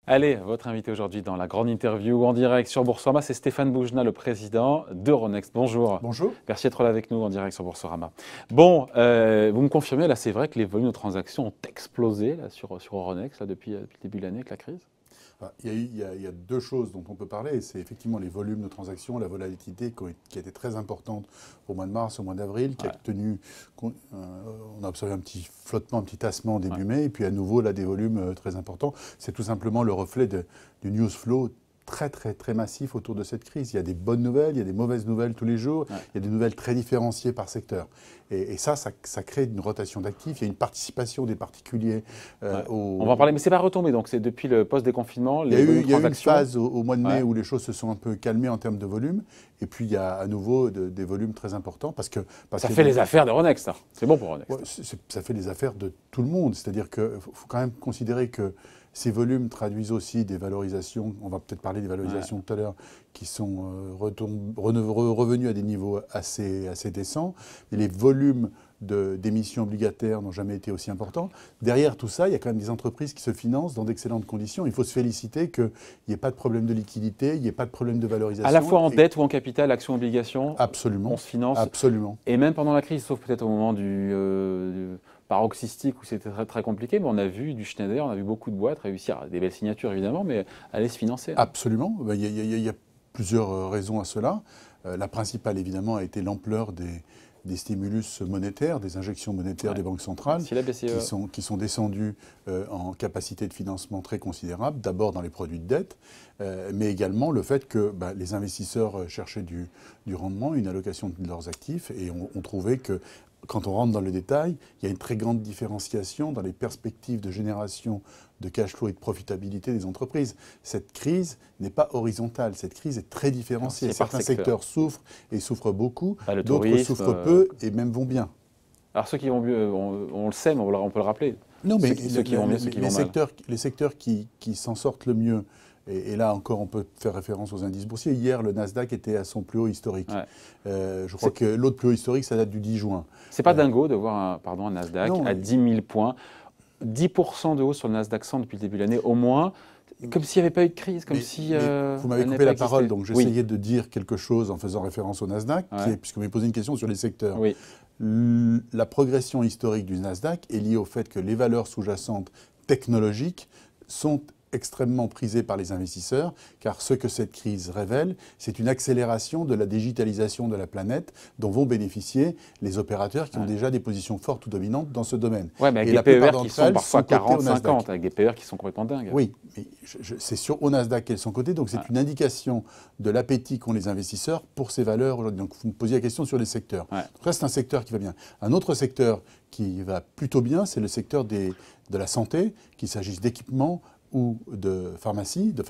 Allez, votre invité aujourd'hui dans la grande interview en direct sur Boursorama, c'est Stéphane Boujnah, le président d'Euronext. Bonjour. Bonjour. Merci d'être là avec nous en direct sur Boursorama. Bon, vous me confirmez, là c'est vrai que les volumes de transactions ont explosé là, sur Euronext là, depuis le début de l'année avec la crise. Il y a deux choses dont on peut parler. C'est effectivement les volumes de transactions, la volatilité qui a été très importante au mois de mars, au mois d'avril, qui a tenu. On a observé un petit flottement, un petit tassement début mai, et puis à nouveau là des volumes très importants. C'est tout simplement le reflet du news flow très massif autour de cette crise. Il y a des bonnes nouvelles, il y a des mauvaises nouvelles tous les jours, il y a des nouvelles très différenciées par secteur. Et ça crée une rotation d'actifs, il y a une participation des particuliers. On va en parler, mais ce n'est pas retombé, donc c'est depuis le post-déconfinement, il y a eu une phase au mois de mai où les choses se sont un peu calmées en termes de volume, et puis il y a à nouveau des volumes très importants. Parce que ça fait les affaires d'Euronext, ça. C'est bon pour Euronext. Ouais, ça fait les affaires de tout le monde, c'est-à-dire qu'il faut quand même considérer que ces volumes traduisent aussi des valorisations, on va peut-être parler des valorisations tout à l'heure, qui sont revenus à des niveaux assez décents. Et les volumes d'émissions obligataires n'ont jamais été aussi importants. Derrière tout ça, il y a quand même des entreprises qui se financent dans d'excellentes conditions. Il faut se féliciter qu'il n'y ait pas de problème de liquidité, il n'y ait pas de problème de valorisation. À la fois en dette ou en capital, action, obligation, absolument, on se finance. Absolument. Et même pendant la crise, sauf peut-être au moment du paroxystique où c'était très compliqué, mais on a vu du Schneider, on a vu beaucoup de boîtes réussir, des belles signatures évidemment, mais aller se financer. Absolument. Il y a plusieurs raisons à cela. La principale évidemment a été l'ampleur des stimulus monétaires, des injections monétaires des banques centrales qui sont descendues en capacité de financement très considérable, d'abord dans les produits de dette, mais également le fait que les investisseurs cherchaient du rendement, une allocation de leurs actifs, et on trouvait que quand on rentre dans le détail, il y a une très grande différenciation dans les perspectives de génération de cash flow et de profitabilité des entreprises. Cette crise n'est pas horizontale, cette crise est très différenciée. Certains secteurs souffrent et souffrent beaucoup, d'autres souffrent peu et même vont bien. Alors ceux qui vont mieux, on le sait, mais on peut le rappeler. Non, mais ceux qui vont mieux, ceux qui vont mal. Les secteurs qui s'en sortent le mieux, et là encore, on peut faire référence aux indices boursiers. Hier, le Nasdaq était à son plus haut historique. Je crois que l'autre plus haut historique, ça date du 10 juin. C'est pas dingo de voir un Nasdaq à 10 000 points, 10% de hausse sur le Nasdaq 100 depuis le début de l'année, au moins, comme s'il n'y avait pas eu de crise, comme si... vous m'avez coupé la parole, donc j'essayais de dire quelque chose en faisant référence au Nasdaq, puisque vous m'avez posé une question sur les secteurs. La progression historique du Nasdaq est liée au fait que les valeurs sous-jacentes technologiques sont extrêmement prisé par les investisseurs, car ce que cette crise révèle, c'est une accélération de la digitalisation de la planète dont vont bénéficier les opérateurs qui ont déjà des positions fortes ou dominantes dans ce domaine. Oui, mais avec des PER qui sont parfois 40-50, avec des PER qui sont complètement dingues. Oui, mais c'est au Nasdaq qu'elles sont cotées, donc c'est une indication de l'appétit qu'ont les investisseurs pour ces valeurs aujourd'hui. Donc vous me posiez la question sur les secteurs. Donc là, c'est un secteur qui va bien. Un autre secteur qui va plutôt bien, c'est le secteur de la santé, qu'il s'agisse d'équipements, ou de pharmacie, de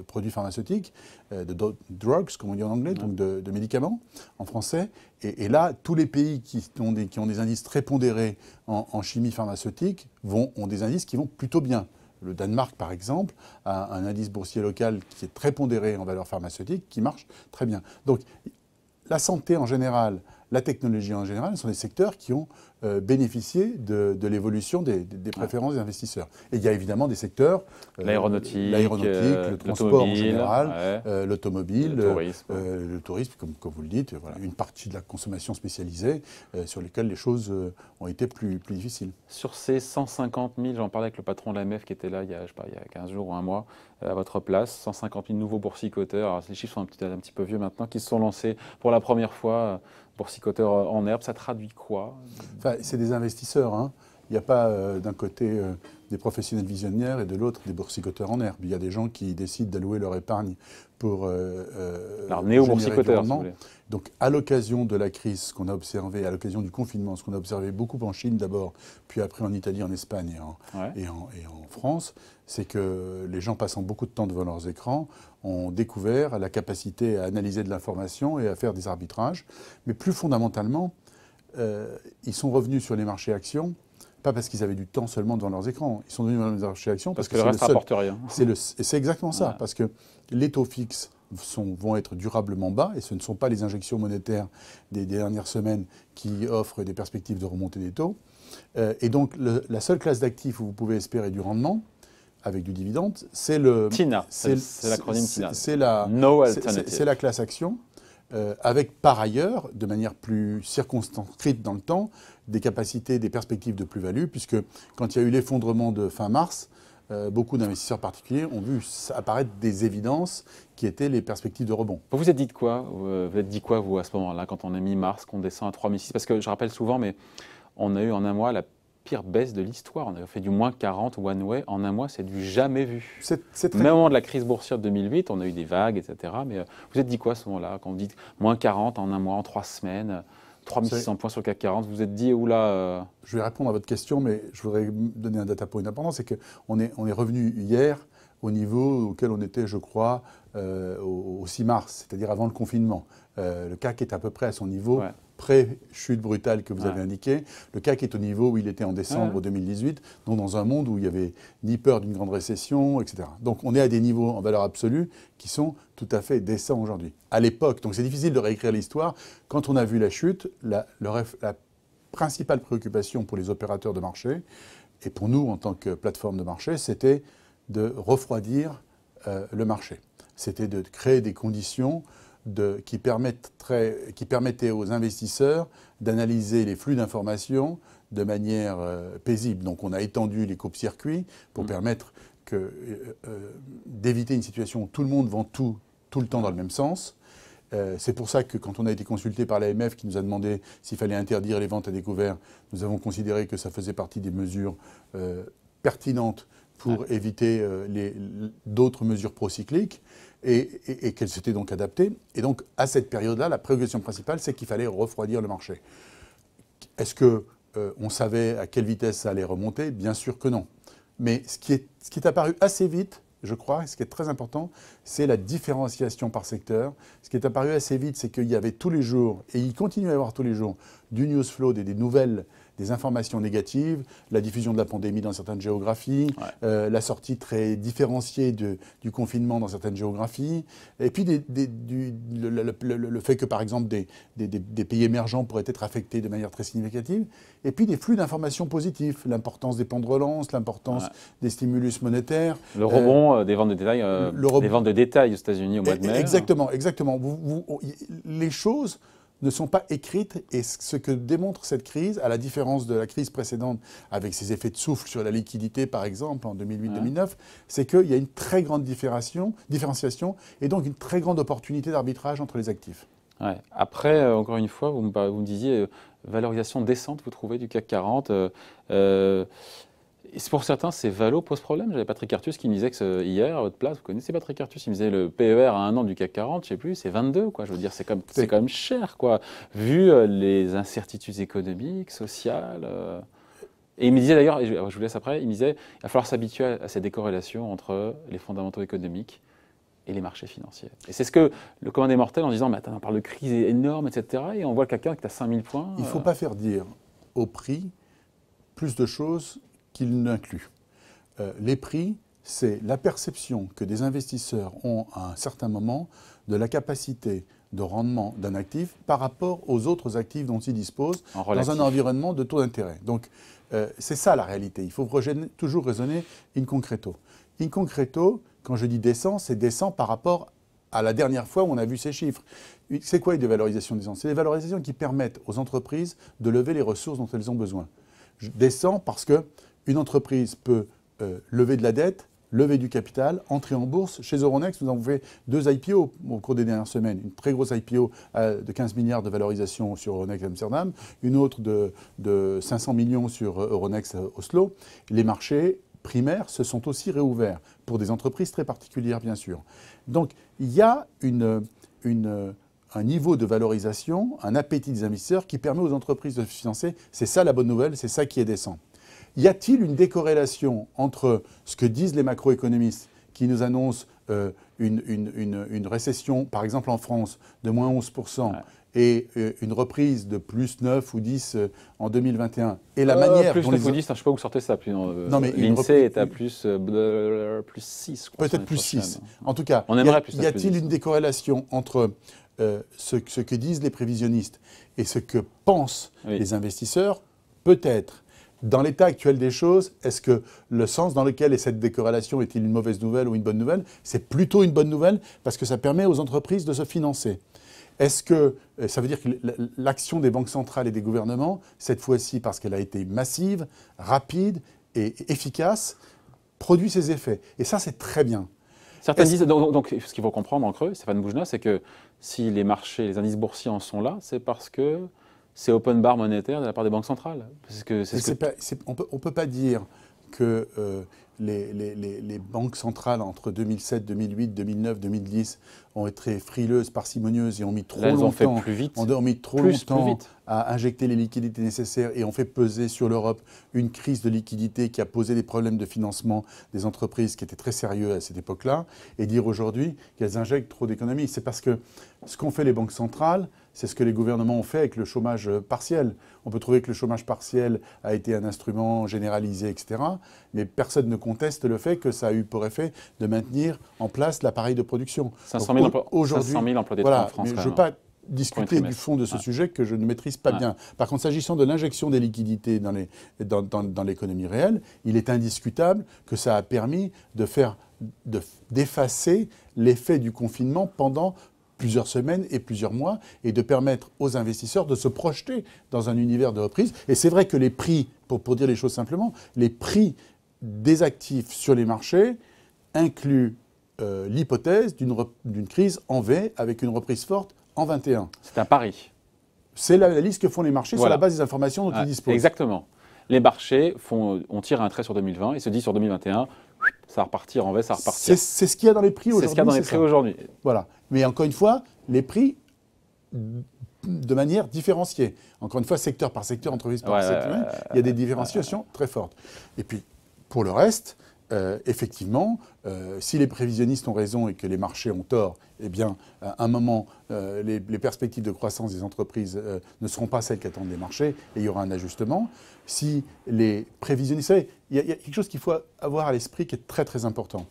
produits pharmaceutiques, de drugs, comme on dit en anglais, donc de médicaments en français. Et là, tous les pays qui ont des indices très pondérés en chimie pharmaceutique ont des indices qui vont plutôt bien. Le Danemark, par exemple, a un indice boursier local qui est très pondéré en valeurs pharmaceutiques, qui marche très bien. Donc, la santé en général, la technologie en général, sont des secteurs qui ont bénéficié de l'évolution des préférences des investisseurs. Et il y a évidemment des secteurs, l'aéronautique, le transport en général, l'automobile, le tourisme, comme vous le dites, voilà, une partie de la consommation spécialisée sur lesquelles les choses ont été plus difficiles. Sur ces 150 000, j'en parlais avec le patron de l'AMF qui était là il y a 15 jours ou un mois, à votre place, 150 000 nouveaux boursicoteurs, alors les chiffres sont un petit peu vieux maintenant, qui se sont lancés pour la première fois, boursicoteurs en herbe. Ça traduit quoi? Enfin, c'est des investisseurs, hein. Il n'y a pas d'un côté des professionnels visionnaires et de l'autre des boursicoteurs en herbe. Il y a des gens qui décident d'allouer leur épargne pour néo-boursicoteurs, si vous voulez. Donc à l'occasion de la crise, ce qu'on a observé, à l'occasion du confinement, ce qu'on a observé beaucoup en Chine d'abord, puis après en Italie, en Espagne et en France, c'est que les gens passant beaucoup de temps devant leurs écrans ont découvert la capacité à analyser de l'information et à faire des arbitrages. Mais plus fondamentalement, ils sont revenus sur les marchés actions, pas parce qu'ils avaient du temps seulement devant leurs écrans. Ils sont venus dans les marchés actions parce que le reste ne rapporte rien. C'est exactement ça, parce que les taux fixes vont être durablement bas, et ce ne sont pas les injections monétaires des dernières semaines qui offrent des perspectives de remontée des taux. Et donc, la seule classe d'actifs où vous pouvez espérer du rendement, avec du dividende, c'est le... TINA, c'est l'acronyme TINA. C'est la, No alternative. C'est la classe action, avec par ailleurs, de manière plus circonscrite dans le temps, des capacités, des perspectives de plus-value, puisque quand il y a eu l'effondrement de fin mars, beaucoup d'investisseurs particuliers ont vu apparaître des évidences qui étaient les perspectives de rebond. Vous vous êtes dit quoi vous, à ce moment-là, quand on a mis mars, qu'on descend à 3006? Parce que je rappelle souvent, mais on a eu en un mois la pire baisse de l'histoire. On a fait du moins 40 one way en un mois, c'est du jamais vu. Même au moment de la crise boursière de 2008, on a eu des vagues, etc. Mais vous vous êtes dit quoi à ce moment-là, quand vous dites moins 40 en un mois, en 3 semaines, 3600 points sur le CAC 40, vous vous êtes dit, oula... Je vais répondre à votre question, mais je voudrais donner un data point important, c'est qu'on est revenu hier au niveau auquel on était, je crois, au 6 mars, c'est-à-dire avant le confinement. Le CAC est à peu près à son niveau pré-chute brutale que vous avez indiqué. Le CAC est au niveau où il était en décembre 2018, donc dans un monde où il n'y avait ni peur d'une grande récession, etc. Donc on est à des niveaux en valeur absolue qui sont tout à fait décents aujourd'hui. À l'époque, donc c'est difficile de réécrire l'histoire, quand on a vu la chute, la principale préoccupation pour les opérateurs de marché, et pour nous en tant que plateforme de marché, c'était de refroidir le marché. C'était de créer des conditions qui permettaient aux investisseurs d'analyser les flux d'informations de manière paisible. Donc on a étendu les coupes-circuits pour permettre d'éviter une situation où tout le monde vend tout le temps dans le même sens. C'est pour ça que quand on a été consulté par l'AMF qui nous a demandé s'il fallait interdire les ventes à découvert, nous avons considéré que ça faisait partie des mesures pertinentes pour éviter d'autres mesures procycliques et qu'elles s'étaient donc adaptées. Et donc, à cette période-là, la préoccupation principale, c'est qu'il fallait refroidir le marché. Est-ce qu'on savait à quelle vitesse ça allait remonter? Bien sûr que non. Mais ce qui est apparu assez vite, je crois, et ce qui est très important, c'est la différenciation par secteur. Ce qui est apparu assez vite, c'est qu'il y avait tous les jours, et il continue à y avoir tous les jours, du news flow, des nouvelles, des informations négatives, la diffusion de la pandémie dans certaines géographies, la sortie très différenciée du confinement dans certaines géographies, et puis le fait que, par exemple, des pays émergents pourraient être affectés de manière très significative, et puis des flux d'informations positifs, l'importance des plans de relance, l'importance des stimulus monétaires. Le rebond des ventes de détail, des ventes de détail aux États-Unis au mois de mai. Exactement, exactement. Les choses ne sont pas écrites, et ce que démontre cette crise, à la différence de la crise précédente avec ses effets de souffle sur la liquidité par exemple en 2008-2009, c'est qu'il y a une très grande différenciation et donc une très grande opportunité d'arbitrage entre les actifs. Ouais. Après, encore une fois, vous me disiez valorisation décente, vous trouvez, du CAC 40. Pour certains, ces valos posent problème. J'avais Patrick Artus qui me disait que hier, à votre place, vous connaissez Patrick Artus, il me disait le PER à un an du CAC 40, je ne sais plus, c'est 22. Quoi. Je veux dire, c'est quand même cher, quoi, vu les incertitudes économiques, sociales. Et il me disait d'ailleurs, et je vous laisse après, il me disait il va falloir s'habituer à cette décorrélation entre les fondamentaux économiques et les marchés financiers. Et c'est ce que le commun des mortels, en disant mais attends, on parle de crise énorme, etc. Et on voit le CAC 40 qui est à 5000 points. Il ne faut pas faire dire au prix plus de choses qu'il n'inclut. Les prix, c'est la perception que des investisseurs ont à un certain moment de la capacité de rendement d'un actif par rapport aux autres actifs dont ils disposent dans un environnement de taux d'intérêt. Donc, c'est ça la réalité. Il faut toujours raisonner in concreto. In concreto, quand je dis décent, c'est décent par rapport à la dernière fois où on a vu ces chiffres. C'est quoi une dévalorisation décente? C'est des valorisations qui permettent aux entreprises de lever les ressources dont elles ont besoin. Décent parce qu'une entreprise peut lever de la dette, lever du capital, entrer en bourse. Chez Euronext, nous avons fait 2 IPO au cours des dernières semaines. Une très grosse IPO de 15 milliards de valorisation sur Euronext Amsterdam, une autre de 500 millions sur Euronext Oslo. Les marchés primaires se sont aussi réouverts pour des entreprises très particulières, bien sûr. Donc, il y a un niveau de valorisation, un appétit des investisseurs qui permet aux entreprises de se financer. C'est ça la bonne nouvelle, c'est ça qui est décent. Y a-t-il une décorrélation entre ce que disent les macroéconomistes qui nous annoncent une récession, par exemple en France, de moins 11%, et une reprise de plus 9 ou 10 en 2021, et la manière plus dont 9 ou 10, je ne sais pas où vous sortez ça. Non, mais l'INSEE est à plus 6, peut-être plus 6. En tout cas, on aimerait plus y a-t-il une décorrélation entre ce que disent les prévisionnistes et ce que pensent les investisseurs? Peut-être. Dans l'état actuel des choses, est-ce que le sens dans lequel est cette décorrélation est-il une mauvaise nouvelle ou une bonne nouvelle? C'est plutôt une bonne nouvelle parce que ça permet aux entreprises de se financer. Est-ce que ça veut dire que l'action des banques centrales et des gouvernements, cette fois-ci parce qu'elle a été massive, rapide et efficace, produit ses effets? Et ça, c'est très bien. Certains disent, donc ce qu'il faut comprendre en creux, Stéphane Boujna, c'est que si les marchés, les indices boursiers en sont là, c'est parce que c'est open bar monétaire de la part des banques centrales. On ne peut pas dire que les banques centrales entre 2007, 2008, 2009, 2010 ont été frileuses, parcimonieuses et ont mis trop longtemps à injecter les liquidités nécessaires et ont fait peser sur l'Europe une crise de liquidité qui a posé des problèmes de financement des entreprises qui étaient très sérieux à cette époque-là, et dire aujourd'hui qu'elles injectent trop d'économies. C'est parce que ce qu'ont fait les banques centrales, c'est ce que les gouvernements ont fait avec le chômage partiel. On peut trouver que le chômage partiel a été un instrument généralisé, etc. Mais personne ne conteste le fait que ça a eu pour effet de maintenir en place l'appareil de production. 500 000 emplois voilà, en France. Mais je ne veux pas discuter du fond de ce sujet que je ne maîtrise pas bien. Par contre, s'agissant de l'injection des liquidités dans l'économie réelle, il est indiscutable que ça a permis d'effacer l'effet du confinement pendant plusieurs semaines et plusieurs mois, et de permettre aux investisseurs de se projeter dans un univers de reprise. Et c'est vrai que les prix, pour dire les choses simplement, les prix des actifs sur les marchés incluent l'hypothèse d'une crise en V avec une reprise forte en 21. C'est un pari. C'est la liste que font les marchés sur la base des informations dont ils disposent. Exactement. Les marchés on tire un trait sur 2020 et se dit sur 2021, ça va repartir en V, ça va repartir. C'est ce qu'il y a dans les prix aujourd'hui. C'est ce qu'il y a dans les prix aujourd'hui. Voilà. Mais encore une fois, les prix de manière différenciée. Encore une fois, secteur par secteur, entreprise par secteur, il y a des différenciations très fortes. Et puis, pour le reste, effectivement, si les prévisionnistes ont raison et que les marchés ont tort, eh bien, à un moment, les perspectives de croissance des entreprises ne seront pas celles qu'attendent les marchés et il y aura un ajustement. Si les prévisionnistes... Vous savez, il y a quelque chose qu'il faut avoir à l'esprit qui est très très important.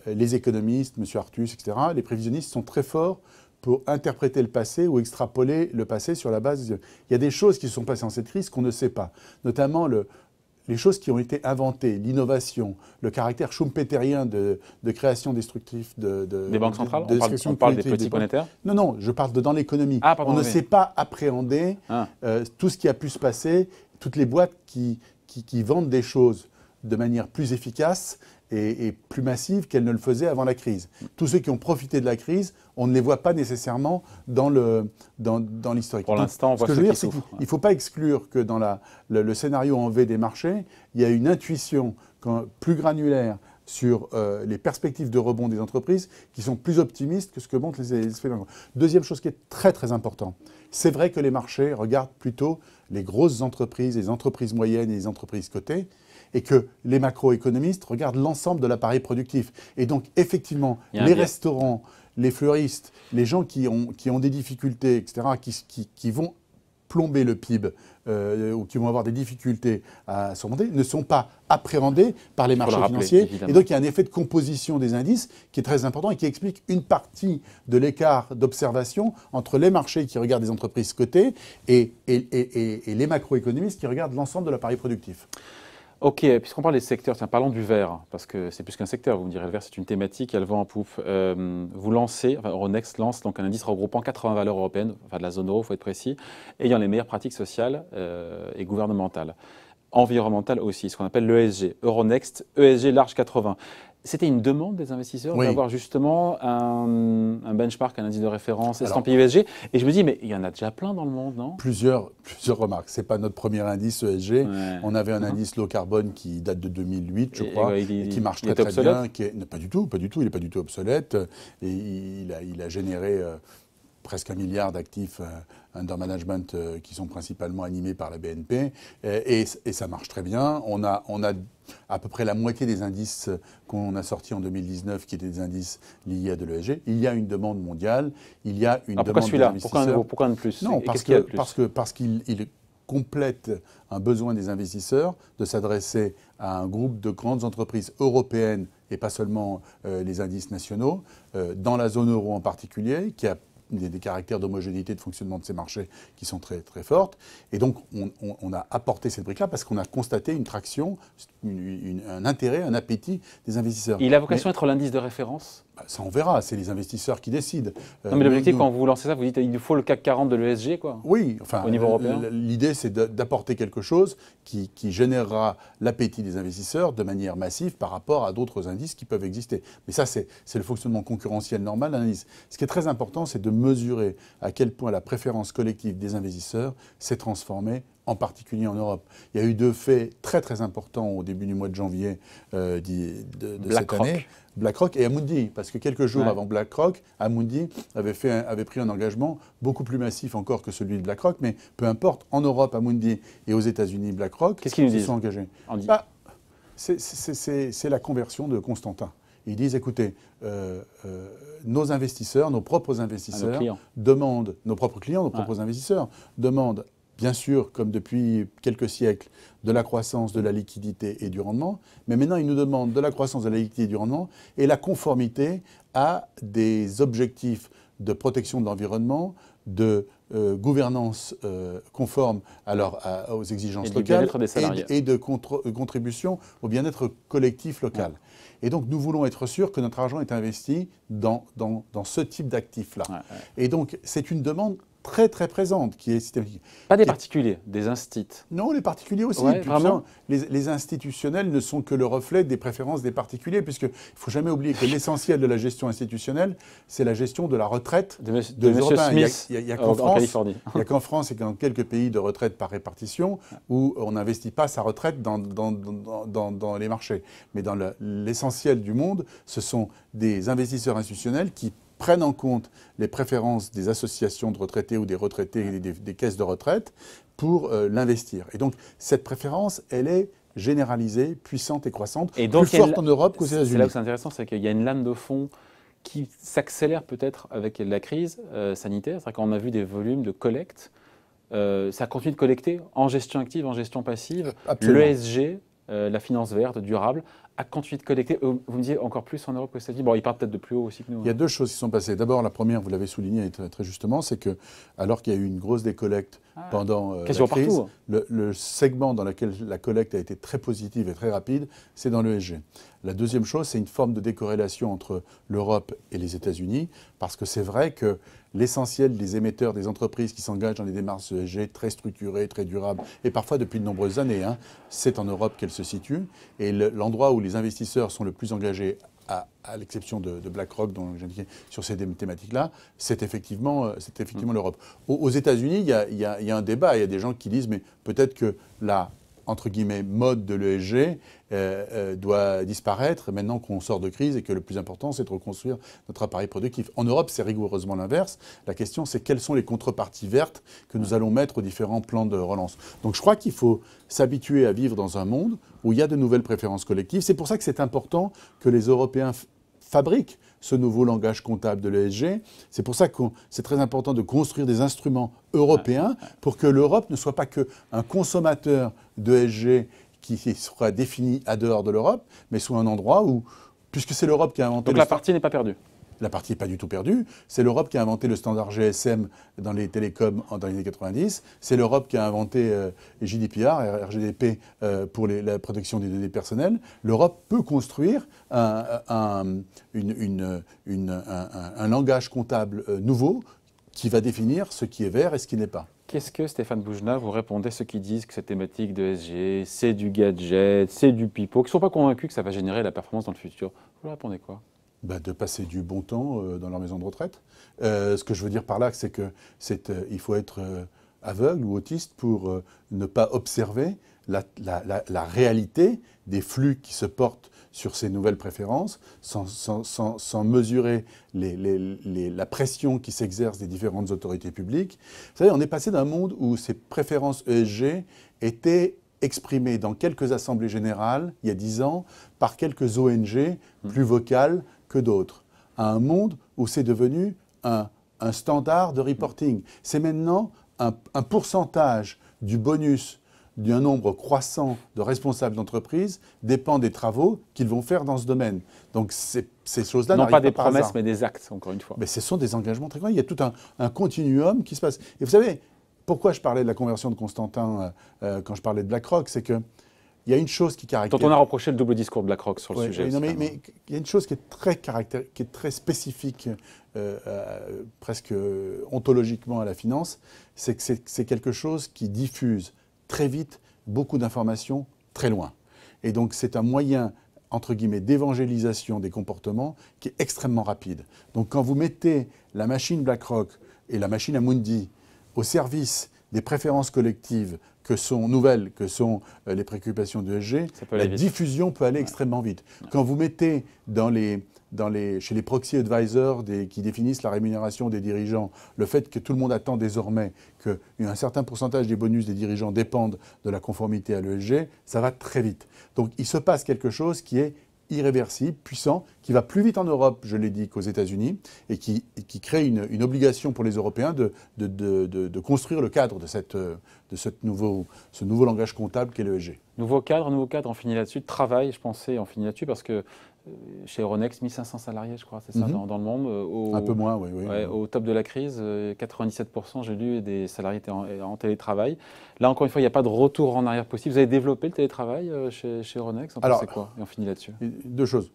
Les économistes, M. Artus, etc., les prévisionnistes sont très forts pour interpréter le passé ou extrapoler le passé sur la base... Il y a des choses qui se sont passées en cette crise qu'on ne sait pas, notamment les choses qui ont été inventées, l'innovation, le caractère schumpeterien de création destructive des banques centrales. On parle des politiques monétaires. Non, je parle dans l'économie. On ne sait pas appréhender tout ce qui a pu se passer, toutes les boîtes qui vendent des choses de manière plus efficace et plus massive qu'elles ne le faisaient avant la crise. Tous ceux qui ont profité de la crise, on ne les voit pas nécessairement dans l'historique. Pour l'instant, on voit ceux qui souffrent. Il ne faut pas exclure que dans le scénario en V des marchés, il y a une intuition plus granulaire sur les perspectives de rebond des entreprises qui sont plus optimistes que ce que montrent les effets. Deuxième chose qui est très très important, c'est vrai que les marchés regardent plutôt les grosses entreprises, les entreprises moyennes et les entreprises cotées, et que les macroéconomistes regardent l'ensemble de l'appareil productif. Et donc, effectivement, les restaurants, les fleuristes, les gens qui ont des difficultés, etc., qui vont plomber le PIB ou qui vont avoir des difficultés à surmonter, ne sont pas appréhendés par les marchés financiers. Évidemment. Et donc, il y a un effet de composition des indices qui est très important et qui explique une partie de l'écart d'observation entre les marchés qui regardent les entreprises cotées et les macroéconomistes qui regardent l'ensemble de l'appareil productif. Ok, puisqu'on parle des secteurs, tiens, parlons du verre, parce que c'est plus qu'un secteur, vous me direz, le verre c'est une thématique, il y a le vent en poupe. Euronext lance donc un indice regroupant 80 valeurs européennes, enfin de la zone euro, il faut être précis, ayant les meilleures pratiques sociales et gouvernementales. Environnementales aussi, ce qu'on appelle l'ESG, Euronext ESG Large 80. C'était une demande des investisseurs d'avoir justement un benchmark, un indice de référence estampillé ESG. Et je me dis, mais il y en a déjà plein dans le monde, non? Plusieurs remarques. Ce n'est pas notre premier indice ESG. On avait un indice low carbone qui date de 2008, je crois, et qui marche très bien. Pas du tout, il n'est pas du tout obsolète. Et il a généré presque 1 milliard d'actifs under management qui sont principalement animés par la BNP. Et ça marche très bien. On a à peu près la moitié des indices qu'on a sortis en 2019 qui étaient des indices liés à de l'ESG. Il y a une demande mondiale, il y a une demande d'investisseurs. Pourquoi un nouveau? Pourquoi un de plus? Non, parce qu'il complète un besoin des investisseurs de s'adresser à un groupe de grandes entreprises européennes et pas seulement les indices nationaux, dans la zone euro en particulier, qui a des caractères d'homogénéité de fonctionnement de ces marchés qui sont très, très fortes. Et donc, on a apporté cette brique-là parce qu'on a constaté une traction, un intérêt, un appétit des investisseurs. Il a vocation à être l'indice de référence? Ça, on verra. C'est les investisseurs qui décident. Non, mais l'objectif, quand vous lancez ça, vous dites il nous faut le CAC 40 de l'ESG, quoi. Oui, enfin, au niveau européen. L'idée, c'est d'apporter quelque chose qui générera l'appétit des investisseurs de manière massive par rapport à d'autres indices qui peuvent exister. Mais ça, c'est le fonctionnement concurrentiel normal d'un indice. Ce qui est très important, c'est de mesurer à quel point la préférence collective des investisseurs s'est transformée, en particulier en Europe. Il y a eu 2 faits très très importants au début du mois de janvier de cette année. BlackRock et Amundi, parce que quelques jours avant BlackRock, Amundi avait pris un engagement beaucoup plus massif encore que celui de BlackRock, mais peu importe, en Europe, Amundi et aux États-Unis, BlackRock se sont engagés. C'est la conversion de Constantin. Ils disent, écoutez, nos investisseurs, nos propres investisseurs demandent, nos propres clients, nos propres investisseurs demandent, bien sûr, comme depuis quelques siècles, de la croissance, de la liquidité et du rendement, mais maintenant ils nous demandent de la croissance, de la liquidité et du rendement et la conformité à des objectifs de protection de l'environnement, de gouvernance conforme aux exigences locales et de contribution au bien-être collectif local. Et donc, nous voulons être sûrs que notre argent est investi dans ce type d'actifs-là. Et donc, c'est une demande très très présente qui est systématique. Pas des particuliers, des instituts. Non, les particuliers aussi. Vraiment les institutionnels ne sont que le reflet des préférences des particuliers, puisqu'il ne faut jamais oublier que l'essentiel de la gestion institutionnelle, c'est la gestion de la retraite de M. Smith il y a en Californie. Il n'y a qu'en France et dans quelques pays de retraite par répartition où on n'investit pas sa retraite dans les marchés. Mais dans l'essentiel du monde, ce sont des investisseurs institutionnels qui prennent en compte les préférences des associations de retraités ou des retraités et des caisses de retraite pour l'investir. Et donc, cette préférence, elle est généralisée, puissante et croissante, et donc, plus forte en Europe qu'aux États-Unis. C'est là où c'est intéressant, c'est qu'il y a une lame de fond qui s'accélère peut-être avec la crise sanitaire. C'est-à-dire qu'on a vu des volumes de collecte. Ça continue de collecter en gestion active, en gestion passive. L'ESG, la finance verte, durable, a continué de collecter. Vous me disiez encore plus en Europe qu'aux États-Unis. Bon, ils partent peut-être de plus haut aussi que nous. Il y a 2 choses qui sont passées. D'abord, la première, vous l'avez souligné très, très justement, c'est que alors qu'il y a eu une grosse décollecte pendant la crise, partout. Le segment dans lequel la collecte a été très positive et très rapide, c'est dans l'ESG. La deuxième chose, c'est une forme de décorrélation entre l'Europe et les États-Unis, parce que c'est vrai que l'essentiel des émetteurs, des entreprises qui s'engagent dans des démarches ESG très structurées, très durables, et parfois depuis de nombreuses années, c'est en Europe qu'elle se situe. Et l'endroit où les investisseurs sont le plus engagés, à l'exception de BlackRock, dont j'ai indiqué sur ces thématiques-là, c'est effectivement l'Europe. Aux États-Unis, il y a un débat. Il y a des gens qui disent, mais peut-être que la, entre guillemets, mode de l'ESG doit disparaître maintenant qu'on sort de crise et que le plus important, c'est de reconstruire notre appareil productif. En Europe, c'est rigoureusement l'inverse. La question, c'est quelles sont les contreparties vertes que nous allons mettre aux différents plans de relance. Donc je crois qu'il faut s'habituer à vivre dans un monde où il y a de nouvelles préférences collectives. C'est pour ça que c'est important que les Européens fabriquent ce nouveau langage comptable de l'ESG. C'est pour ça que c'est très important de construire des instruments européens pour que l'Europe ne soit pas qu'un consommateur d'ESG qui sera défini à dehors de l'Europe, mais soit un endroit où, puisque c'est l'Europe qui a inventé... Donc la partie n'est pas perdue. La partie n'est pas du tout perdue. C'est l'Europe qui a inventé le standard GSM dans les télécoms dans les années 90. C'est l'Europe qui a inventé GDPR, RGDP pour la protection des données personnelles. L'Europe peut construire un langage comptable nouveau qui va définir ce qui est vert et ce qui n'est pas. Qu'est-ce que, Stéphane Boujnah, vous répondez à ceux qui disent que cette thématique de ESG, c'est du gadget, c'est du pipeau, qui ne sont pas convaincus que ça va générer la performance dans le futur? Vous leur répondez quoi? De passer du bon temps dans leur maison de retraite. Ce que je veux dire par là, c'est qu'il faut être aveugle ou autiste pour ne pas observer la réalité des flux qui se portent sur ces nouvelles préférences, sans mesurer la pression qui s'exerce des différentes autorités publiques. Vous savez, on est passé d'un monde où ces préférences ESG étaient exprimées dans quelques assemblées générales, il y a 10 ans, par quelques ONG plus vocales que d'autres, à un monde où c'est devenu un standard de reporting. C'est maintenant un pourcentage du bonus d'un nombre croissant de responsables d'entreprise dépend des travaux qu'ils vont faire dans ce domaine. Donc ces choses-là non pas des par promesses, hasard. mais des actes, encore une fois. Mais ce sont des engagements très grands. Il y a tout un continuum qui se passe. Et vous savez, pourquoi je parlais de la conversion de Constantin quand je parlais de BlackRock, c'est que il y a une chose qui caractérise... Dont on a reproché le double discours de BlackRock sur le sujet. Non, mais il y a une chose qui est très spécifique, presque ontologiquement à la finance, c'est que c'est quelque chose qui diffuse très vite beaucoup d'informations très loin. Et donc c'est un moyen, entre guillemets, d'évangélisation des comportements qui est extrêmement rapide. Donc quand vous mettez la machine BlackRock et la machine Amundi au service des préférences collectives nouvelles, que sont les préoccupations de ESG, la diffusion peut aller extrêmement vite. Quand vous mettez chez les proxy advisors qui définissent la rémunération des dirigeants, le fait que tout le monde attend désormais qu'un certain pourcentage des bonus des dirigeants dépendent de la conformité à l'ESG, ça va très vite. Donc il se passe quelque chose qui est irréversible, puissant, qui va plus vite en Europe, je l'ai dit, qu'aux États-Unis, et qui crée une obligation pour les Européens de construire le cadre de ce nouveau langage comptable qu'est l'ESG. Nouveau cadre, on finit là-dessus. Travail, je pensais, on finit là-dessus parce que chez Euronext, 1500 salariés, je crois, c'est ça, dans le monde. Un peu moins, oui. Au top de la crise, 97%, j'ai lu, des salariés étaient en télétravail. Là, encore une fois, il n'y a pas de retour en arrière possible. Vous avez développé le télétravail chez Euronext. Alors, c'est quoi? Et on finit là-dessus. Deux choses.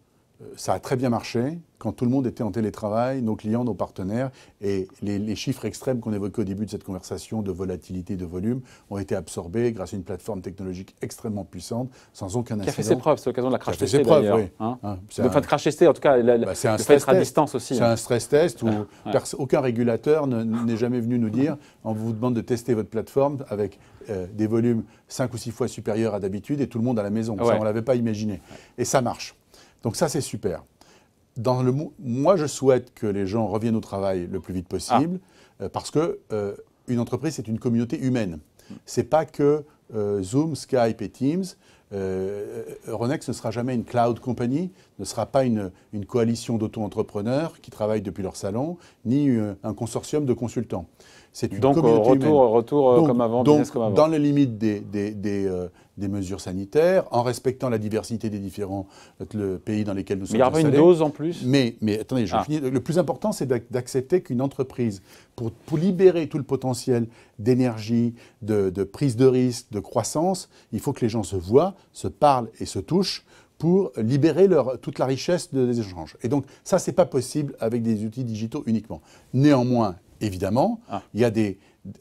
Ça a très bien marché quand tout le monde était en télétravail, nos clients, nos partenaires, et les chiffres extrêmes qu'on évoquait au début de cette conversation de volatilité, de volume, ont été absorbés grâce à une plateforme technologique extrêmement puissante, sans aucun incident. Qui a fait ses preuves, c'est l'occasion de la crash tester d'ailleurs. Oui. Enfin, de crash tester, en tout cas, le fait d'être à distance aussi. C'est un stress test où aucun régulateur n'est jamais venu nous dire, on vous demande de tester votre plateforme avec des volumes 5 ou 6 fois supérieurs à d'habitude et tout le monde à la maison. Ça, on ne l'avait pas imaginé. Et ça marche. Donc ça, c'est super. Moi, je souhaite que les gens reviennent au travail le plus vite possible parce qu'une entreprise, c'est une communauté humaine. Ce n'est pas que Zoom, Skype et Teams. Euronext ne sera jamais une cloud company, ne sera pas une coalition d'auto-entrepreneurs qui travaillent depuis leur salon, ni un consortium de consultants. C'est une communauté humaine. Retour comme avant, business comme avant. Dans les limites des mesures sanitaires, en respectant la diversité des différents pays dans lesquels nous sommes installés. Mais il n'y aura pas une dose en plus? Mais attendez, je finis. Le plus important, c'est d'accepter qu'une entreprise, pour libérer tout le potentiel d'énergie, de prise de risque, de croissance, il faut que les gens se voient, se parlent et se touchent pour libérer toute la richesse des échanges. Et donc, ça, ce n'est pas possible avec des outils digitaux uniquement. Néanmoins, évidemment,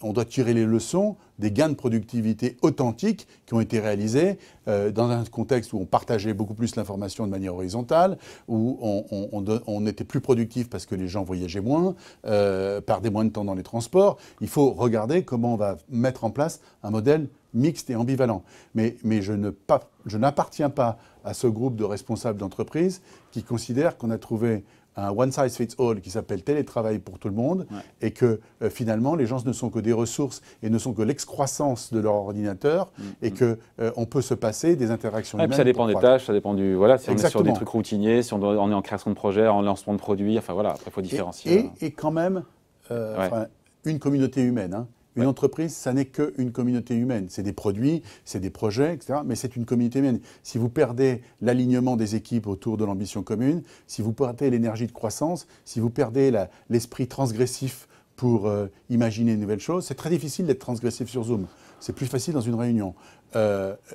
on doit tirer les leçons des gains de productivité authentiques qui ont été réalisés dans un contexte où on partageait beaucoup plus l'information de manière horizontale, où on était plus productif parce que les gens voyageaient moins, perdaient moins de temps dans les transports. Il faut regarder comment on va mettre en place un modèle mixte et ambivalent. Mais je n'appartiens pas à ce groupe de responsables d'entreprise qui considèrent qu'on a trouvé un one size fits all qui s'appelle télétravail pour tout le monde et que finalement les gens ne sont que des ressources et ne sont que l'excroissance de leur ordinateur et qu'on peut se passer des interactions humaines. Et puis ça dépend des tâches, ça dépend du... Voilà, si on est sur des trucs routiniers, si on est en création de projet, en lancement de produits, enfin voilà, après il faut différencier. Et quand même, une communauté humaine. Une entreprise, ça n'est qu'une communauté humaine. C'est des produits, c'est des projets, etc. Mais c'est une communauté humaine. Si vous perdez l'alignement des équipes autour de l'ambition commune, si vous perdez l'énergie de croissance, si vous perdez l'esprit transgressif pour imaginer de nouvelles choses, c'est très difficile d'être transgressif sur Zoom. C'est plus facile dans une réunion.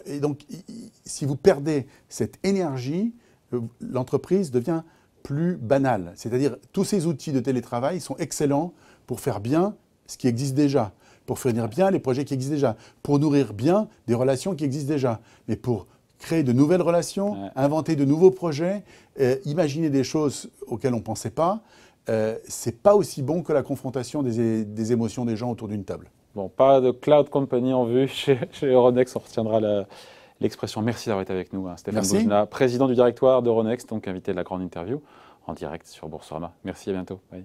Et donc, si vous perdez cette énergie, l'entreprise devient plus banale. C'est-à-dire, tous ces outils de télétravail sont excellents pour faire bien ce qui existe déjà, pour finir bien les projets qui existent déjà, pour nourrir bien des relations qui existent déjà. Mais pour créer de nouvelles relations, inventer de nouveaux projets, imaginer des choses auxquelles on ne pensait pas, ce n'est pas aussi bon que la confrontation des émotions des gens autour d'une table. Bon, pas de cloud company en vue chez Euronext, on retiendra l'expression. Merci d'avoir été avec nous, hein, Stéphane Boujnah, président du directoire d'Euronext, donc invité de la grande interview en direct sur Boursorama. Merci, à bientôt. Bye.